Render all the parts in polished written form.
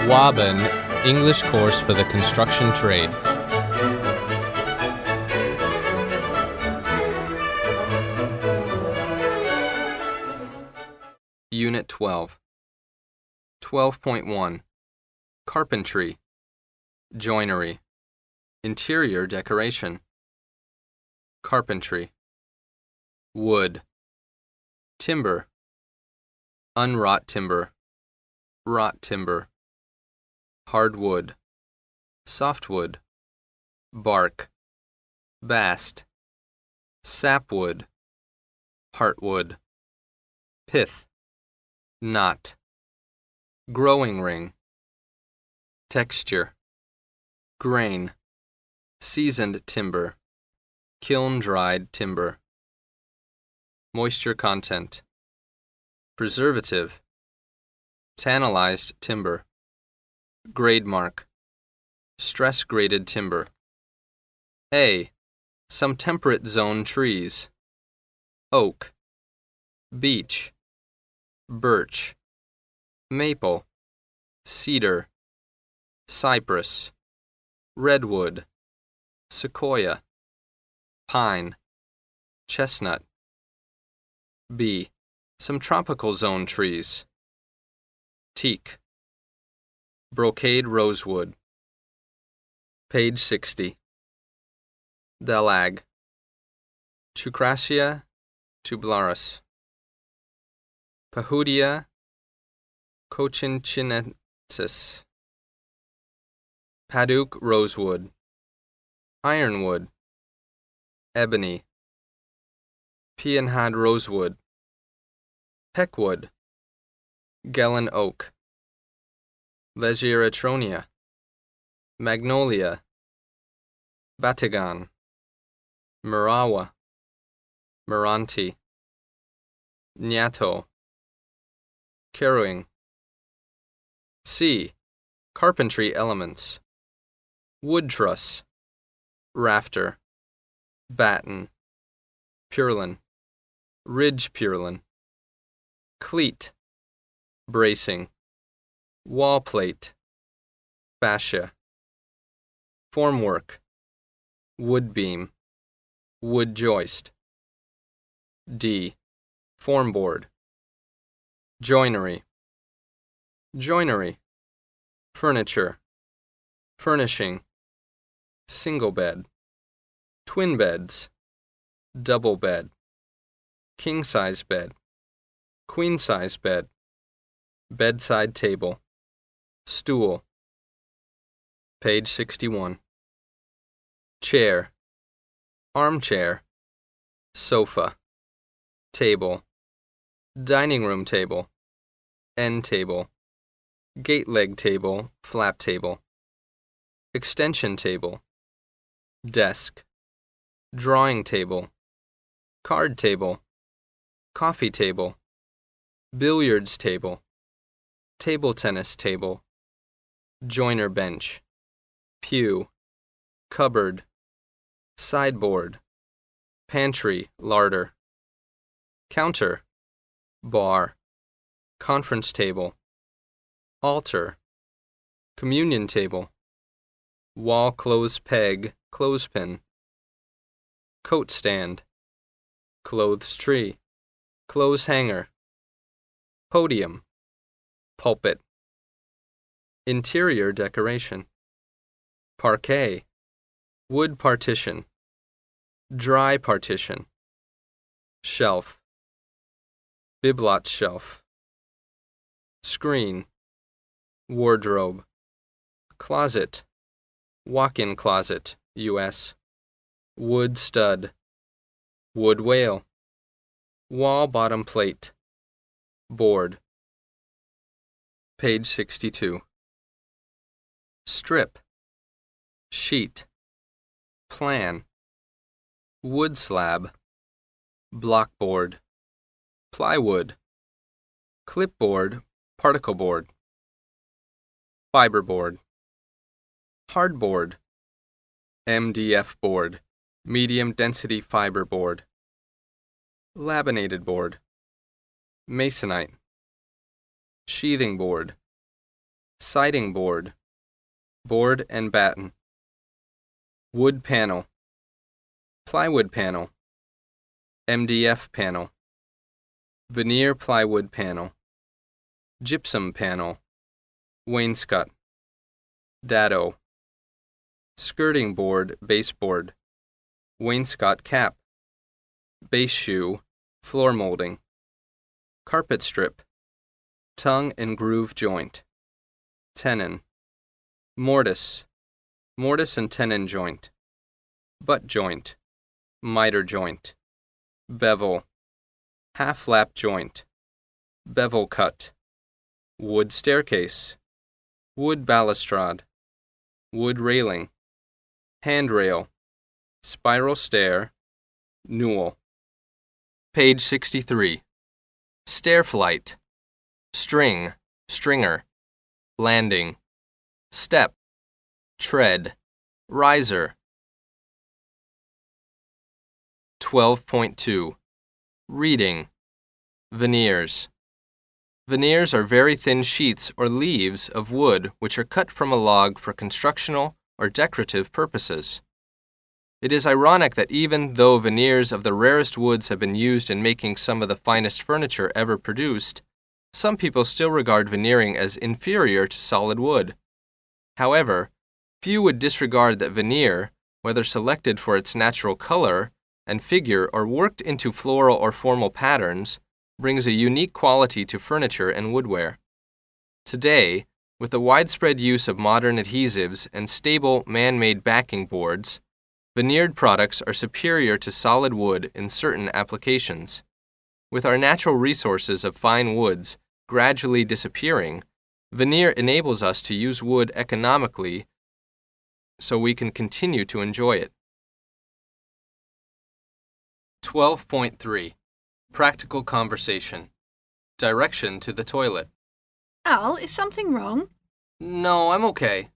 Hòa Bình, English course for the construction trade. Unit 12. 12.1. Carpentry Joinery Interior Decoration. Carpentry. Wood. Timber. Unwrought timber. Wrought timber. Hardwood. Softwood. Bark. Bast. Sapwood. Heartwood. Pith. Knot. Growing ring. Texture. Grain. Seasoned timber. Kiln-dried timber. Moisture content. Preservative. Tannalized timber. Grade mark. Stress-graded timber. A. Some temperate zone trees. Oak. Beech. Birch. Maple. Cedar. Cypress. Redwood. Sequoia. Pine. Chestnut. B. Some tropical zone trees. Teak. Brocade rosewood. Page 60. Delag. Chucrasia tubularis. Pahudia cochinchinensis. Paduk rosewood. Ironwood. Ebony. Peonhad rosewood. Peckwood. Gelen oak. Legiratronia. Magnolia. Batagan. Marawa. Meranti. Nyato. Carrowing. C. Carpentry elements. Wood truss. Rafter. Batten. Purlin. Ridge purlin. Cleat. Bracing. Wall plate. Fascia. Formwork. Wood beam. Wood joist. D. Formboard. Joinery. Joinery. Furniture. Furnishing. Single bed. Twin beds. Double bed. King-size bed. Queen-size bed. Bedside table. Stool. Page 61. Chair. Armchair. Sofa. Table. Dining room table. End table. Gate leg table, flap table. Extension table. Desk. Drawing table. Card table. Coffee table. Billiards table. Table tennis table. Joiner bench. Pew. Cupboard. Sideboard. Pantry, larder. Counter. Bar. Conference table. Altar. Communion table. Wall clothes peg, clothespin. Coat stand. Clothes tree. Clothes hanger. Podium. Pulpit. Interior decoration. Parquet. Wood partition. Dry partition. Shelf. Biblot shelf. Screen. Wardrobe. Closet. Walk-in closet, U.S. Wood stud. Wood whale. Wall bottom plate. Board. Page 62. Strip. Sheet. Plan. Wood slab. Blockboard. Plywood. Clipboard, particle board. Fiberboard. Hardboard. MDF board, medium density fiber board. Laminated board. Masonite. Sheathing board. Siding board, board and batten. Wood panel, plywood panel, MDF panel, veneer plywood panel, gypsum panel, wainscot, dado, skirting board, baseboard, wainscot cap, base shoe, floor molding, carpet strip, tongue and groove joint, tenon, mortise, mortise and tenon joint, butt joint, miter joint, bevel, half lap joint, bevel cut, wood staircase, wood balustrade, wood railing, handrail, spiral stair, newel. Page 63. Stair flight, string, stringer, landing, step, tread, riser. 12.2. Reading. Veneers. Veneers are very thin sheets or leaves of wood which are cut from a log for constructional or decorative purposes. It is ironic that even though veneers of the rarest woods have been used in making some of the finest furniture ever produced, some people still regard veneering as inferior to solid wood. However, few would disregard that veneer, whether selected for its natural color and figure or worked into floral or formal patterns, brings a unique quality to furniture and woodware. Today, with the widespread use of modern adhesives and stable man-made backing boards, veneered products are superior to solid wood in certain applications. With our natural resources of fine woods gradually disappearing, veneer enables us to use wood economically so we can continue to enjoy it. 12.3. Practical conversation. Direction to the toilet. Al, is something wrong? No, I'm okay.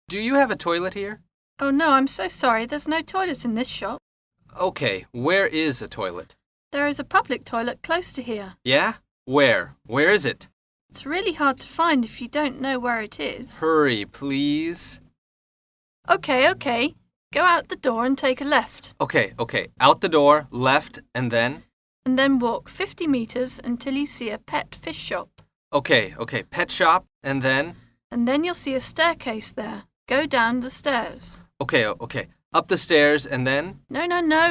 Do you have a toilet here? Oh no, I'm so sorry. There's no toilet in this shop. Okay, where is a toilet? There is a public toilet close to here. Yeah? Where? Where is it? It's really hard to find if you don't know where it is. Hurry, please. Okay. Go out the door and take a left. Okay. Out the door, left, and then? And then walk 50 meters until you see a pet fish shop. Okay. Pet shop, and then? And then you'll see a staircase there. Go down the stairs. Okay. Up the stairs, and then? No,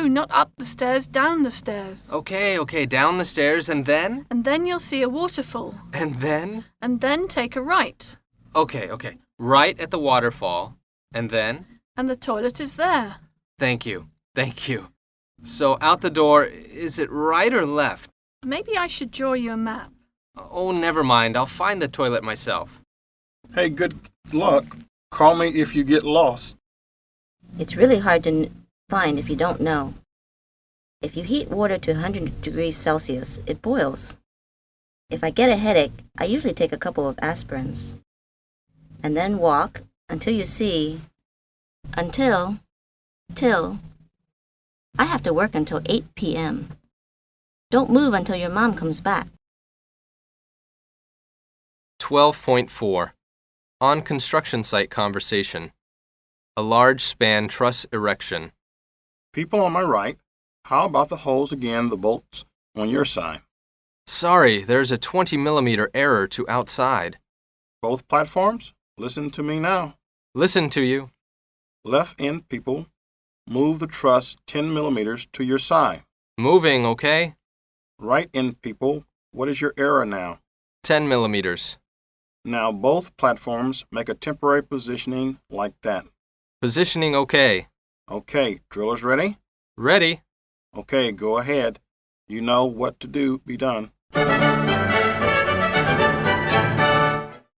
not up the stairs, down the stairs. Okay, down the stairs, and then? And then you'll see a waterfall. And then? And then take a right. Okay. Right at the waterfall, and then? And the toilet is there. Thank you. So out the door, is it right or left? Maybe I should draw you a map. Oh, never mind. I'll find the toilet myself. Hey, good luck. Call me if you get lost. It's really hard to find if you don't know. If you heat water to 100 degrees Celsius, it boils. If I get a headache, I usually take a couple of aspirins. And then walk until you see... till... I have to work until 8 p.m. Don't move until your mom comes back. 12.4. On construction site conversation. A large span truss erection. People on my right, how about the holes again, the bolts on your side? Sorry, there's a 20 millimeter error to outside. Both platforms? Listen to me now. Listen to you. Left end people, move the truss 10 millimeters to your side. Moving, okay? Right end people, what is your error now? 10 millimeters. Now both platforms make a temporary positioning like that. Positioning okay. Okay, drillers ready? Ready. Okay, go ahead. You know what to do, be done.